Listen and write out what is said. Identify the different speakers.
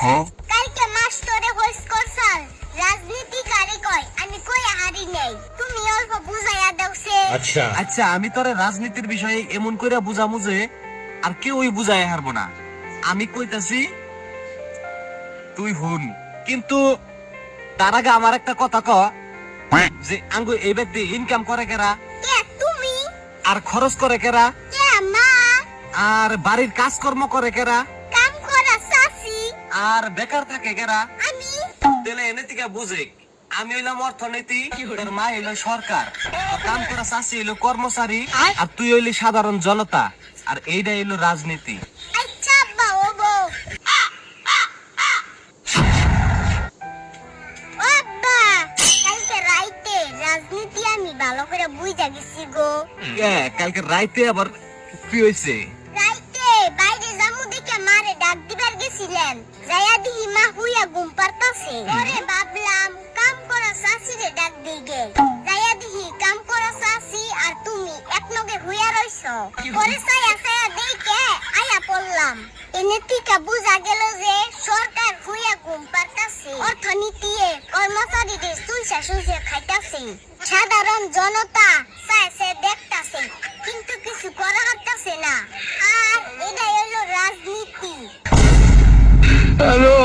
Speaker 1: কালকে মাস্টারে হইস করছাল রাজনীতি কারে কয় আমি কই হারি নেই তুমি অল্প বুঝাইয়া দাওছে।
Speaker 2: আচ্ছা আমি তোরে রাজনীতির বিষয়ে এমন কইরা বুঝামু যে আর কেউই বুঝায় হারবো না। আমি কইতাছি তুই হুন, কিন্তু তার আগে আমার একটা কথা ক যে আঙ্গু এই ব্যক্তি ইনকাম করে কেরা,
Speaker 1: কে তুমি?
Speaker 2: আর খরচ করে কেরা,
Speaker 1: কে মা?
Speaker 2: আর বাড়ির কাজকর্ম করে কেরা,
Speaker 1: কাম করা চাচি।
Speaker 2: আর বেকার থাকে কেরা।
Speaker 1: আমি
Speaker 2: তাহলে এনে থেকে বুঝে আমি হইলাম অর্থনীতি, তোর মা হইলো সরকার, তোর কাম করা চাষি হইলো কর্মচারী, আর তুই হইলি সাধারণ জনতা, আর এইটা হইলো রাজনীতি।
Speaker 1: আচ্ছা বাবু আব্বা কালকে রাইতে রাজনীতি আমি ভালো করে বুঝা গেছি গো।
Speaker 2: কালকে রাইতে আবার কি হয়েছে?
Speaker 1: রাইতে বাইরে জামু দেখে মারে ডাক দিবার গেছিলেন, যাইয়া দিহি মা হুইয়া ঘুম পারতাছে। পরে ভাবলাম কাম করা চাষিরে ডাক দিগে, যাইয়া দিহি কাম করা চাষি আর তুমি একলগে হুইয়া রইছো। পরে ছায়া ছায়া দেখে আয়া পড়লাম, এনে থেকে বুঝা গেল যে সরকার হুইয়া ঘুম পারতাছে, অর্থনীতিয়ে কর্মচারীদের সুইসা সুইসা খাইতাছে, সাধারণ জনতা চাইছে দেখতাছে কিন্তু কিছু করা হচ্ছে না। আর এটাই হলো রাজনীতি।
Speaker 2: হ্যালো